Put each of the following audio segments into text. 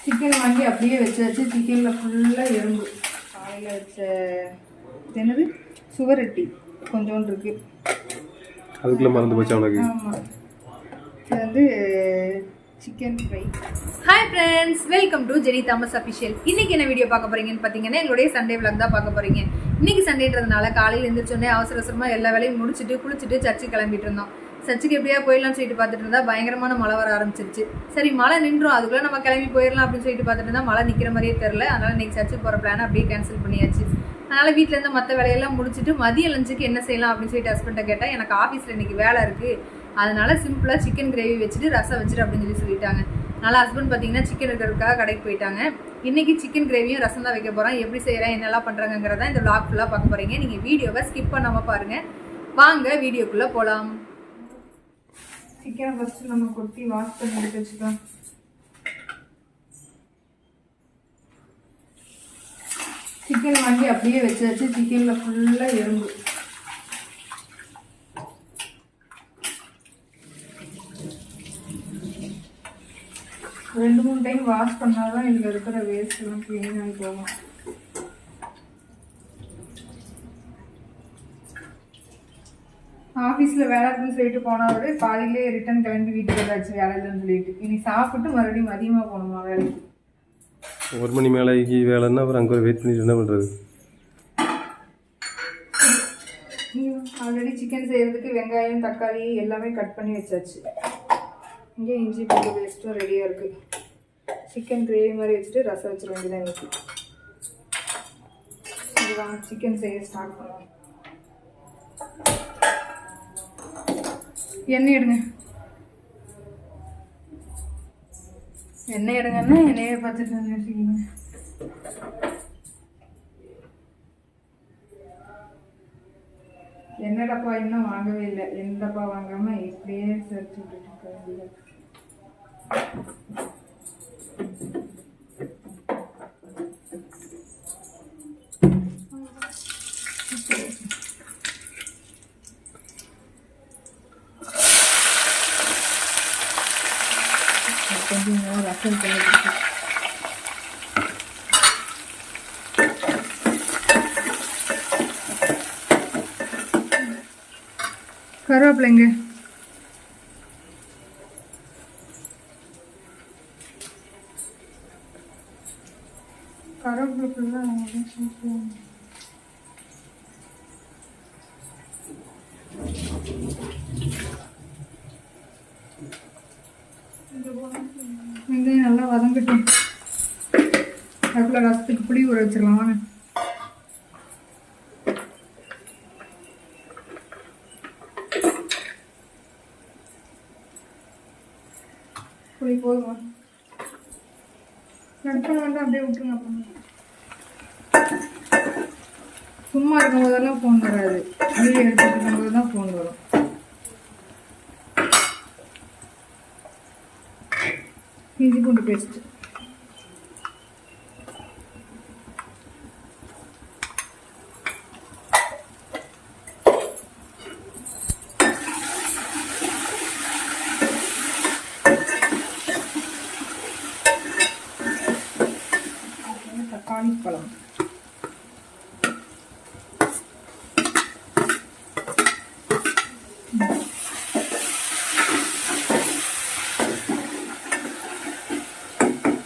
Chicken வாங்கி அப்படியே வச்சாச்சு. சிக்கனில் ஃபுல்லாக எறும்பு. காலையில் வச்ச என்னது சுவரொட்டி கொஞ்சோண்டு இருக்குது, அதுக்குள்ளே மறந்து போச்சு அவனுக்கு. ஆமாம், இது வந்து chicken fry. Hi friends, welcome to Jenny Thomas official. இன்றைக்கி என்ன வீடியோ பார்க்க போகிறீங்கன்னு பார்த்தீங்கன்னா எங்களுடைய சண்டே விளாக் தான் பார்க்க போகிறீங்க. இன்றைக்கி சண்டேன்றதுனால காலையில் எழுந்திரிச்சோடனே அவசர அவசரமாக எல்லா வேலையும் முடிச்சுட்டு குளிச்சுட்டு சர்ச்சுக்கு கிளம்பிட்டு இருந்தோம். சர்ச்சுக்கு எப்படியா போயிடலாம்னு சொல்லிட்டு பார்த்துட்டு இருந்தால் பயங்கரமான மழை வர ஆரம்பிச்சிருச்சு. சரி மழை நின்றும், அதுக்குள்ளே நம்ம கிளம்பி போயிடலாம் அப்படின்னு சொல்லிட்டு பார்த்துட்டு இருந்தால் மழை நிற்கிற மாதிரியே தெரில. அதனால் இன்றைக்கி சர்ச்சுக்கு போகிற பிளானை அப்படியே கேன்சல் பண்ணியாச்சு. அதனால் வீட்டிலேருந்து மற்ற வேலையெல்லாம் முடிச்சுட்டு மதிய லஞ்சுக்கு என்ன செய்யலாம் அப்படின்னு சொல்லிட்டு ஹஸ்பண்டை கேட்டால் எனக்கு ஆஃபீஸில் இன்றைக்கி வேலை இருக்குது, அதனால் சிம்பிளாக சிக்கன் கிரேவி வச்சுட்டு ரசம் வச்சுட்டு அப்படின்னு சொல்லிட்டாங்க. அதனால் ஹஸ்பண்ட் பார்த்தீங்கன்னா சிக்கன் இருக்கிறதுக்காக கடைக்கு போயிட்டாங்க. இன்றைக்கி சிக்கன் கிரேவியும் ரசம் தான் வைக்க போகிறோம். எப்படி செய்கிறேன் என்னெல்லாம் பண்ணுறாங்கிறத இந்த vlog ஃபுல்லாக பார்க்க போகிறீங்க. நீங்கள் வீடியோவை ஸ்கிப் பண்ணாமல் பாருங்கள். வாங்க வீடியோக்குள்ளே போகலாம். சிக்கனை ஃபஸ்ட்டு நம்ம கொட்டி வாஷ் பண்ணி எடுத்து வச்சுக்கலாம். சிக்கன் வாங்கி அப்படியே வச்சாச்சு. சிக்கனில் ஃபுல்லாக எறும்பு. ரெண்டு மூணு டைம் வாஷ் பண்ணாதான் இதில் இருக்கிற வேஸ்ட் எல்லாம் க்ளீன் ஆகி போகும். ஆஃபீஸில் வேலை இருக்குன்னு சொல்லிட்டு போனாலே பாதியிலே ரிட்டன் கிளம்பி வீட்டுக்கு ஏதாச்சும் வேலை இல்லைன்னு சொல்லிட்டு இனி சாப்பிட்டு மறுபடியும் மதியமாக போகணுமா வேலைக்கு. 1 மணி மேலேக்கு வேலைன்னா அப்புறம் அங்கே வெயிட் பண்ணிட்டு என்ன பண்ணுறது? ஆல்ரெடி சிக்கன் செய்கிறதுக்கு வெங்காயம் தக்காளி எல்லாமே கட் பண்ணி வச்சாச்சு. இங்கே இஞ்சி பூண்டு பேஸ்ட்டும் ரெடியாக இருக்குது. சிக்கன் கிரேவி மாதிரி வச்சுட்டு ரசம் வச்சிட வேண்டியதான் இன்னைக்கு. இதுதான் சிக்கன் செய்ய ஸ்டார்ட் பண்ணுவோம். எண்ணெய் எடுங்க, எண்ணெய் எடுங்கன்னா எண்ணெயை பார்த்துட்டு வச்சுக்கிங்க. என்னடப்பா இன்னும் வாங்கவே இல்லை, எந்தப்பா வாங்காம இப்படியே சேர்த்து விட்டுட்டு இருக்காங்க. கொஞ்சம் ரசம் பண்ணிட்டு கருவேப்பிலைங்க, கருவேப்பிலை வெங்காயம் நல்லா வதங்கட்டும். அதுக்குள்ள ரசத்துக்கு புளி ஊற வச்சிடலாம் வாங்க. புளி போதுமா? நடுக்க வேண்டாம், அப்படியே விட்டுருங்க. அப்புறம் சும்மா இருக்கும்போதெல்லாம் ஃபோன் வராது, வீடியோ எடுத்துட்டு இருக்கும்போது தான் ஃபோன் வரும். இஞ்சி பூண்டு பேஸ்ட், தக்காளி பழம்,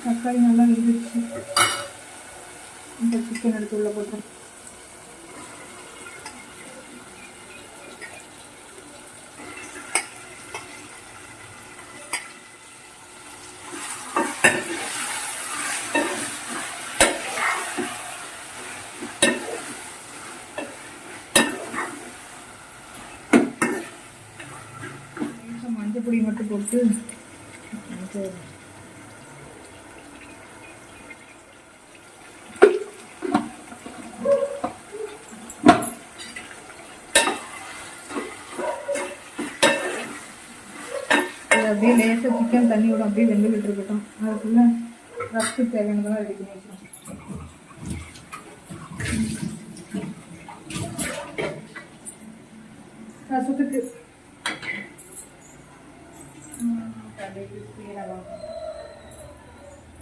தக்காளி நல்லா வெந்துச்சு. இந்த சிக்கன் எடுத்து உள்ள போட்டோம். மஞ்சள் பொடி மட்டும் போட்டு அப்படியே லேசாக சிக்கன் தண்ணியோட அப்படியே வெந்துக்கிட்டு இருக்கட்டும். அதுக்குள்ளே ரசத்துக்கு தேவையானதெல்லாம் ரெடி பண்ணி வச்சுக்கணும். ரசத்துக்கு கடைக்கு சீரகம்,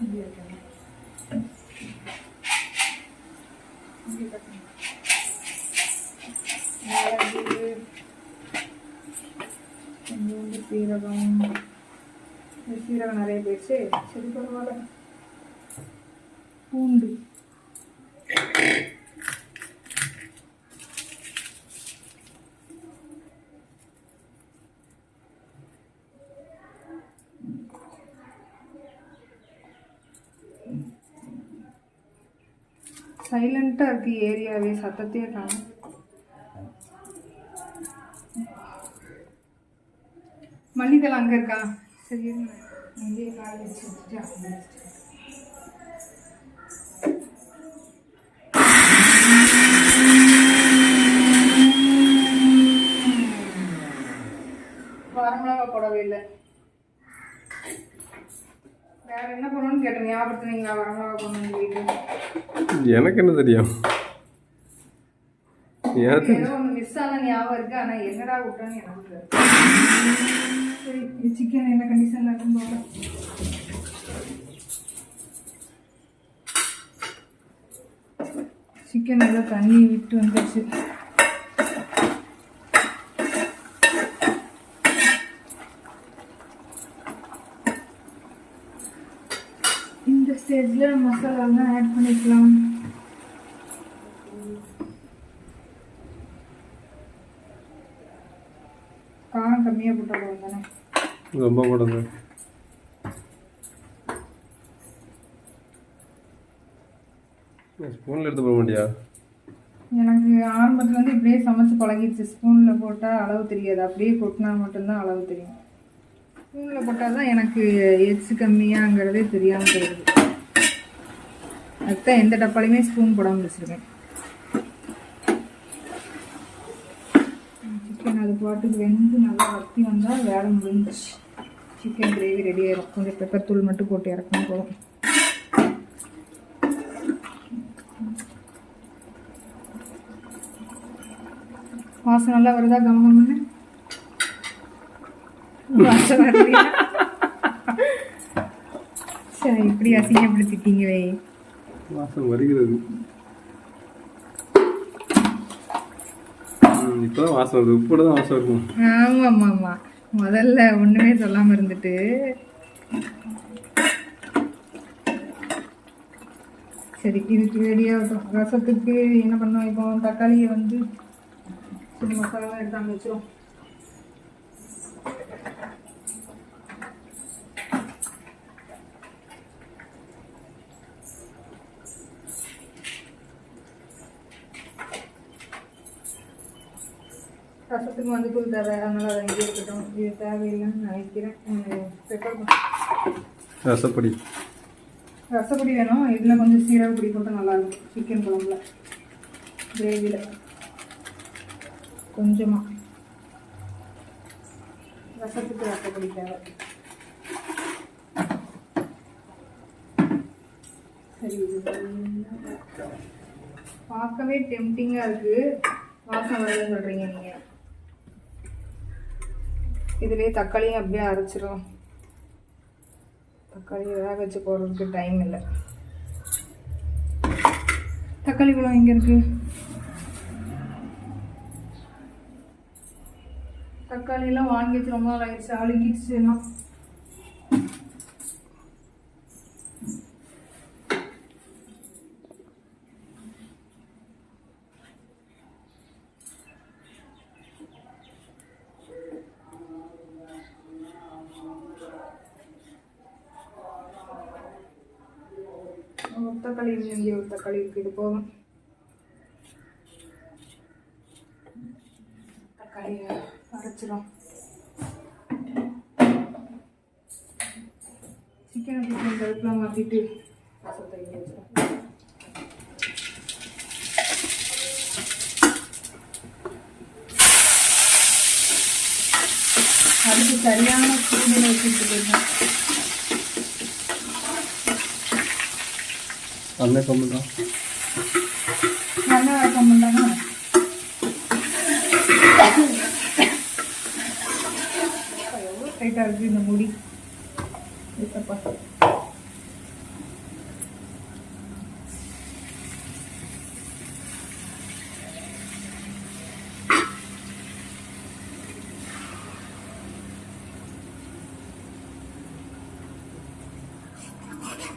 இப்படி வைக்கணும். இப்படி கட்டணும். மிளகு, கொஞ்சோண்டு சீரகம். இந்த சீரகம் நிறைய போயிடுச்சு. சரி பரவாயில்ல. பூண்டு, சைலண்ட்டாக இருக்கு ஏரியாவே, சத்தத்தையே காணும். மல்லித்தலை அங்கே இருக்கா? சரி அங்கேயே காய வச்சு வச்சுட்டு வரமிளகா போடவே இல்லை. வேற என்ன பண்ணணும்னு கேட்டேன், ஞாபகத்துனீங்களா? வரமிளகா போடணும்னு சொல்லிட்டு எனக்கு என்ன தெரியும்? ஏதோ ஒன்று மிஸ் ஆன ஞாபகம் இருக்கு, ஆனால் என்னடா விட்டோன்னு எனக்கு. சரி, சிக்கன் என்ன கண்டிஷன்ல இருக்குன்னு போகலாம். சிக்கன் ஏதோ தண்ணி விட்டு வந்துச்சு. இந்த ஸ்டேஜில் மசாலாலாம் ஆட் பண்ணிக்கலாம். காரம் கம்மியாக போட்டாலும் தானே? ரொம்ப போடுங்க. ஸ்பூனில் எடுத்து போட மாட்டியா? எனக்கு ஆரம்பத்துலேருந்து இப்படியே சமைச்சு பழகிடுச்சு. ஸ்பூனில் போட்டால் அளவு தெரியாது, அப்படியே கொட்டினா மட்டும்தான் அளவு தெரியும். ஸ்பூனில் போட்டால் தான் எனக்கு எச்சு கம்மியாங்கிறதே தெரியாமல் போயிடுது. அதுதான் எந்த டப்பாலையுமே ஸ்பூன் போடாமல் வச்சுருக்கேன். சிக்கன் அது பாட்டுக்கு வெந்து நல்லா வத்தி வந்தால் வேலை முடிஞ்சிச்சு. சிக்கன் கிரேவி ரெடி ஆயிடும். கொஞ்சம் பெப்பர் தூள் மட்டும் போட்டு இறக்கணும் போதும். வாசம் நல்லா வருதா? கமகம்னு வாசம் வருது. சரி, இப்படி அசிங்கப்படுத்திட்டீங்க. வே வாசம் வருகிறது. இப்போதான் வாசம் வருது. உப்போட தான் வாசம் இருக்கும். ஆமாம் ஆமாம், முதல்ல ஒன்றுமே சொல்லாமல் இருந்துட்டு. சரி, இதுக்கு ரெடியாகட்டும். ரசத்துக்கு என்ன பண்ணோம் இப்போ? தக்காளியை வந்து சின்ன மசாலா எடுத்தாங்க வச்சிரும். ரசத்துக்கு வந்து தூள் தேவை, அதனால அதை இங்கே இருக்கட்டும். இது தேவையில்லைன்னு நினைக்கிறேன். பெப்பர் ரசப்பொடி ரசப்பொடி வேணும். இதில் கொஞ்சம் சீரகப்பொடி போட்டால் நல்லாயிருக்கும். சிக்கன் குழம்புல கிரேவியில் கொஞ்சமாக ரசத்துக்கு ரசப்பொடி தேவை. சரி, பார்க்கவே டெம்டிங்காக இருக்குது. வாசம் வருதுன்னு சொல்கிறீங்க நீங்கள். இதுலேயே தக்காளியும் அப்படியே அரைச்சிரும். தக்காளி வேக வச்சு போடுறதுக்கு டைம் இல்லை. தக்காளி பழம் எங்கே இருக்குது? தக்காளியெல்லாம் வாங்கி வச்சு ரொம்ப நாள் ஆயிடுச்சு. அழுகிடுச்சு எல்லாம். தக்காளி இங்கே ஒரு தக்காளி இருக்குது, இது போதும். தக்காளியை அரைச்சிடும். சிக்கனை தூக்கி கருப்புலாம் மாற்றிட்டு ரசத்தை இங்கே வச்சிடும். அதுக்கு சரியான சூழ்நிலை வச்சுட்டு போயிருந்தேன். அண்ணன் கம்மிதான். நல்லா கம்மிதானா? எவ்வளோ டைட்டாக இருக்குது இந்த முடி.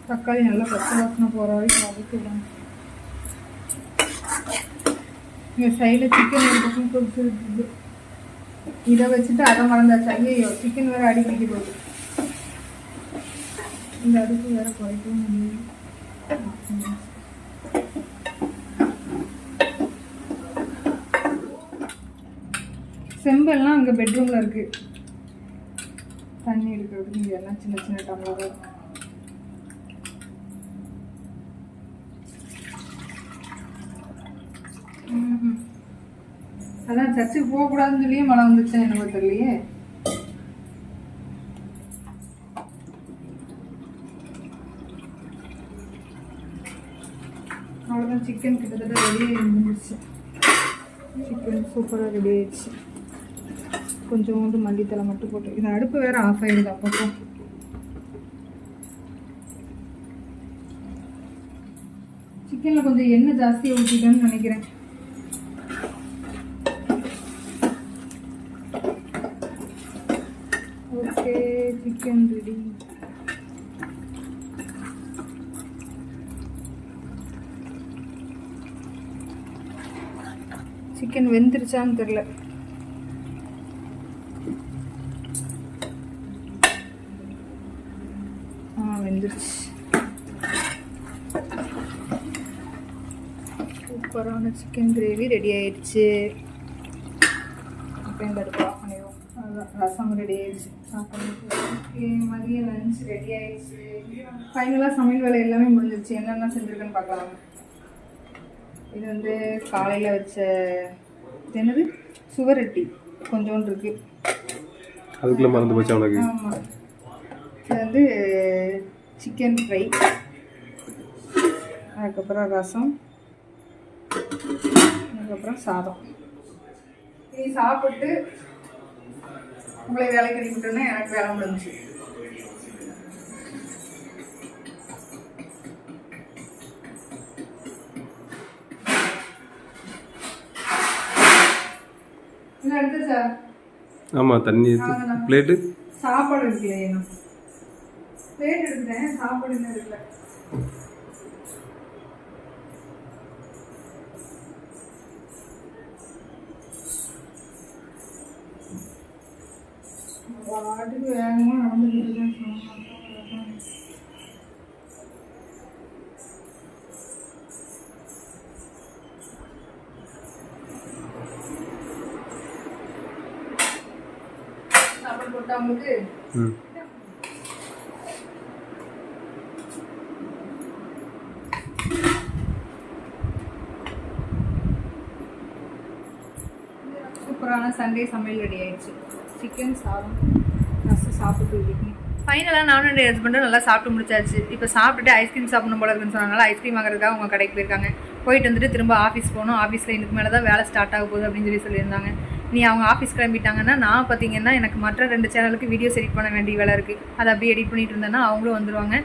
தக்காளி நல்லா பச்சை வாசனை போகிற வரைக்கும் வதக்கிடுவோம். இங்கே சைடில் சிக்கன் ஒரு பக்கம் கொதிச்சு இருக்குது. இதை வச்சுட்டு அதை மறந்தாச்சு. ஐயோ சிக்கன் வேறு அடி பிடிக்க போகுது. இந்த அடுப்பு வேறு குறைக்கவும் முடியும். செம்பெல்லாம் அங்கே பெட்ரூமில் இருக்குது. தண்ணி எடுக்கிறதுக்கு இங்கே எல்லாம் சின்ன சின்ன டம்ளர் இருக்கு. அதான் சர்ச்சுக்கு போகக்கூடாதுன்னு சொல்லியே மழை வந்துச்சேன் எனக்கு தெரியலையே. அவ்வளோதான், சிக்கன் கிட்டத்தட்ட ரெடியாக இருந்துச்சு. சிக்கன் சூப்பராக ரெடி ஆயிடுச்சு. கொஞ்சோண்டு மல்லித்தலை மட்டும் போட்டு, இது அடுப்பு வேறு ஆஃப் ஆகிடுது அப்பப்போ. சிக்கனில் கொஞ்சம் எண்ணெய் ஜாஸ்தியாக ஊற்றிட்டேன்னு நினைக்கிறேன். Okay, chicken ready. சிக்கன் வெந்துருச்சான்னு தெரில. வெந்துருச்சு. சூப்பரான சிக்கன் கிரேவி ரெடி ஆயிடுச்சு. இப்போ இந்த அடுப்பு ஆஃப் பண்ணிடுவோம். அதுதான் ரசம் ரெடி ஆயிடுச்சு. ஓகே, மதிய லஞ்ச் ரெடி ஆயிடுச்சு. ஃபைனலாக சமையல் வேலை எல்லாமே முடிஞ்சிருச்சு. என்னென்ன செஞ்சுருக்குன்னு பார்க்கலாம். இது வந்து காலையில் வச்ச என்னது சுவரொட்டி கொஞ்சோண்டு இருக்கு. அதுக்குள்ளே மறந்து போச்சு அவனுக்கு. ஆமாம், இது வந்து சிக்கன் ஃப்ரை, அதுக்கப்புறம் ரசம், அதுக்கப்புறம் சாதம். நீ சாப்பிட்டு உங்களை வேலைக்கு அனுப்பிட்டோன்னா எனக்கு வேலை முடிஞ்சிச்சு. என்ன எடுத்துச்சா? ஆமாம், தண்ணி பிளேட்டு சாப்பாடு இருக்குல்லையே, நான் பிளேட் எடுத்துட்டேன், சாப்பாடு இன்னும் இருக்குல்ல. வாட்டுக்கு வேகமாக நடந்துக்கிட்டு சாப்பாடு போட்டா உங்களுக்கு. சூப்பரான சண்டே சமையல் ரெடி ஆயிடுச்சு. சிக்கன் சாதம் ரசம் சாப்பிட்டு இருக்கேன். ஃபைனலாக நானும் என்னுடைய ஹஸ்பண்டும் நல்லா சாப்பிட்டு முடிச்சாச்சு. இப்போ சாப்பிட்டுட்டு ஐஸ்கிரீம் சாப்பிடணும் போல இருக்குன்னு சொன்னாங்க. ஐஸ்கிரீம் வாங்குறதுக்காக அவங்க கடைக்கு போயிருக்காங்க. போயிட்டு வந்துட்டு திரும்ப ஆஃபீஸ் போகணும். ஆஃபீஸில் இதுக்கு மேலே தான் வேலை ஸ்டார்ட் ஆக போகுது அப்படின்னு சொல்லியிருந்தாங்க. நீ அவங்க ஆஃபீஸ் கிளம்பிட்டாங்கன்னா நான் பார்த்தீங்கன்னா எனக்கு மற்ற 2 சேனலுக்கு வீடியோஸ் எடிட் பண்ண வேண்டிய வேலை இருக்குது. அதை அப்படியே எடிட் பண்ணிட்டு இருந்தேன்னா அவங்களும் வந்துடுவாங்க.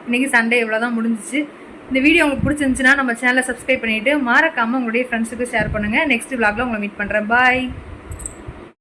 இன்றைக்கி சண்டே இவ்வளோ தான் முடிஞ்சிச்சு. இந்த வீடியோ உங்களுக்கு பிடிச்சிருந்துச்சுன்னா நம்ம சேனலை சப்ஸ்கிரைப் பண்ணிவிட்டு மறக்காமல் உங்களுடைய ஃப்ரெண்ட்ஸுக்கு ஷேர் பண்ணுங்கள். நெக்ஸ்ட் vlogல உங்களை மீட் பண்ணுறேன். பாய்.